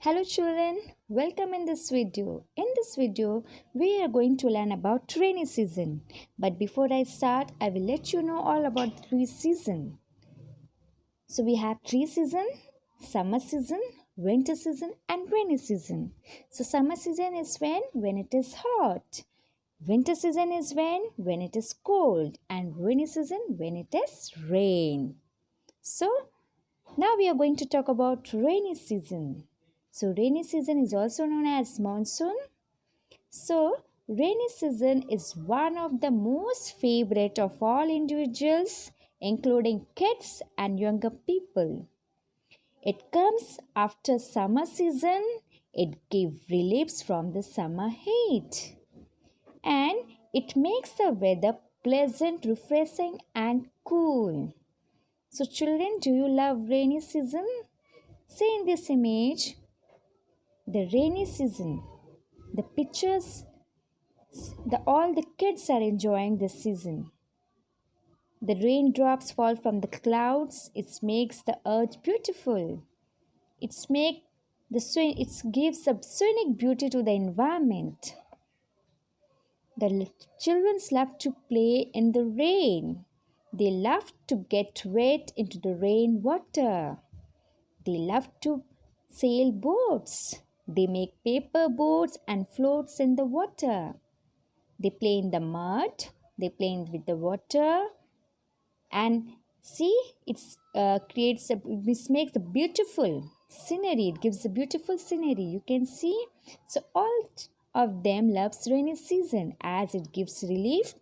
Hello children, welcome in this video. In this video, we are going to learn about rainy season. But before I start, I will let you know all about the three season. So we have three season, summer season, winter season and rainy season. So summer season is when it is hot. Winter season is when it is cold and rainy season when it is rain. So now we are going to talk about rainy season. So rainy season is also known as monsoon. So rainy season is one of the most favorite of all individuals including kids and younger people. It comes after summer season. It gives reliefs from the summer heat and it makes the weather pleasant, refreshing and cool. So children, do you love rainy season? See in this image, the rainy season. The pictures, all the kids are enjoying this season. The raindrops fall from the clouds. It makes the earth beautiful. It gives a scenic beauty to the environment. The children love to play in the rain. They love to get wet into the rain water. They love to sail boats. They make paper boats and floats in the water. They play in the mud. They play with the water. And see, this makes a beautiful scenery. It gives a beautiful scenery. You can see. So all of them loves rainy season as it gives relief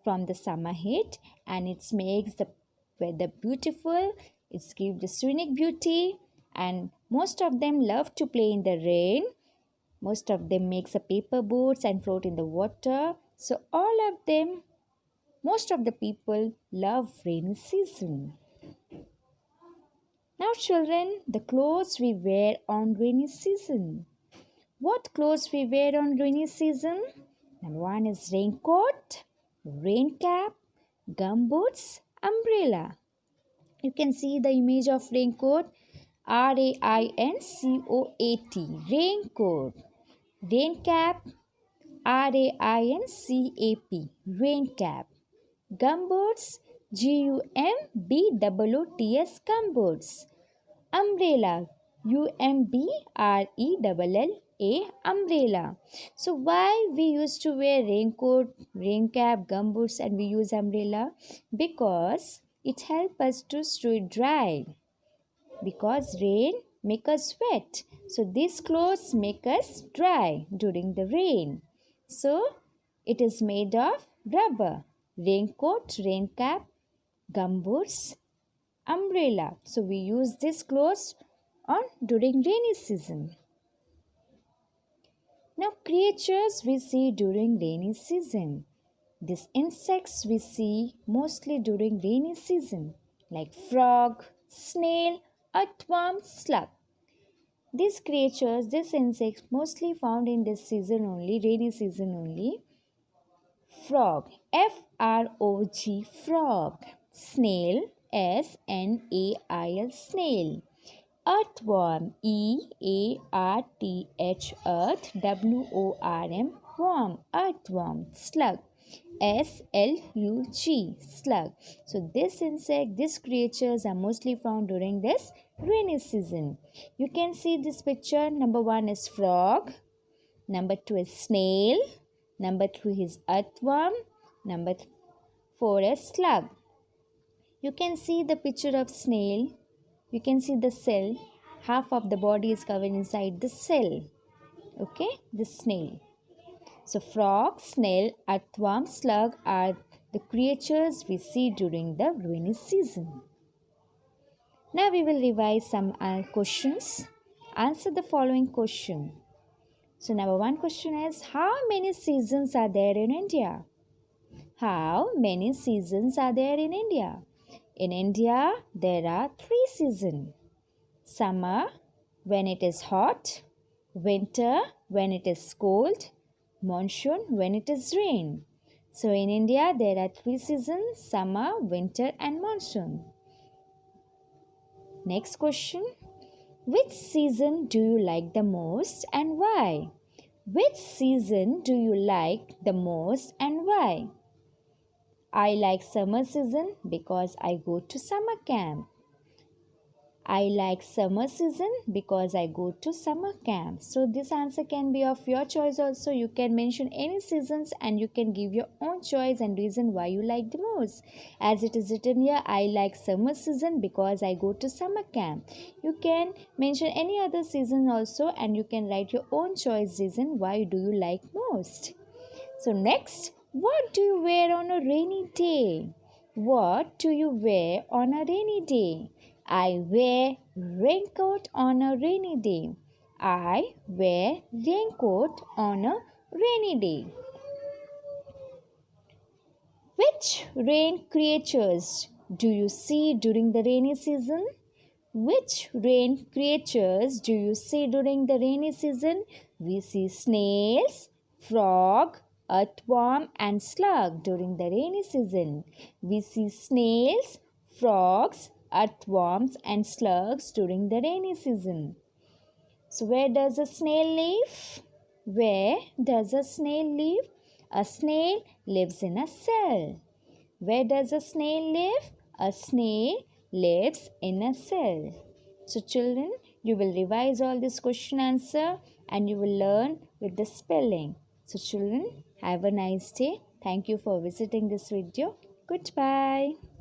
from the summer heat and it makes the weather beautiful. It gives the scenic beauty and most of them love to play in the rain. Most of them makes a paper boats and float in the water. So most of the people love rainy season. Now children, the clothes we wear on rainy season. What clothes we wear on rainy season? Number one is raincoat, rain cap, gumboots, umbrella. You can see the image of raincoat. RAINCOAT. Raincoat. Rain cap. RAINCAP. Rain cap. Gumboots. GUMBOOTS. Gumboots. Umbrella. UMBRELLA. Umbrella. So why we used to wear raincoat, rain cap, gumboots and we use umbrella? Because it helps us to stay dry. Because rain make us wet. So these clothes make us dry during the rain. So it is made of rubber. Raincoat, rain cap, gumboots, umbrella. So we use these clothes on during rainy season. Now creatures we see during rainy season. These insects we see mostly during rainy season like frog, snail, earthworm, slug. These creatures, these insects mostly found in this season only, rainy season only. Frog, FROG, frog. Snail, SNAIL, snail. Earthworm, EARTH, earth, WORM, worm, earthworm. Slug, SLUG, slug. So these creatures are mostly found during this rainy season. You can see this picture. Number one is frog. Number two is snail. Number three is earthworm. Number four is slug. You can see the picture of snail. You can see the cell. Half of the body is covered inside the cell. Okay, the snail. So frog, snail, earthworm, slug are the creatures we see during the rainy season. Now we will revise some questions. Answer the following question. So number one question is, how many seasons are there in India? How many seasons are there in India? In India, there are three seasons. Summer, when it is hot. Winter, when it is cold. Monsoon, when it is rain. So in India, there are three seasons, summer, winter and monsoon. Next question. Which season do you like the most and why? Which season do you like the most and why? I like summer season because I go to summer camp. I like summer season because I go to summer camp. So this answer can be of your choice also. You can mention any seasons and you can give your own choice and reason why you like the most. As it is written here, I like summer season because I go to summer camp. You can mention any other season also and you can write your own choice reason why do you like most. So next, what do you wear on a rainy day? What do you wear on a rainy day? I wear raincoat on a rainy day. I wear raincoat on a rainy day. Which rain creatures do you see during the rainy season? Which rain creatures do you see during the rainy season? We see snails, frog, earthworm, and slug during the rainy season. We see snails, frogs, earthworms, and slugs during the rainy season. So, where does a snail live? Where does a snail live? A snail lives in a cell. Where does a snail live? A snail lives in a cell. So, children, you will revise all this question answer and you will learn with the spelling. So, children, have a nice day. Thank you for visiting this video. Goodbye.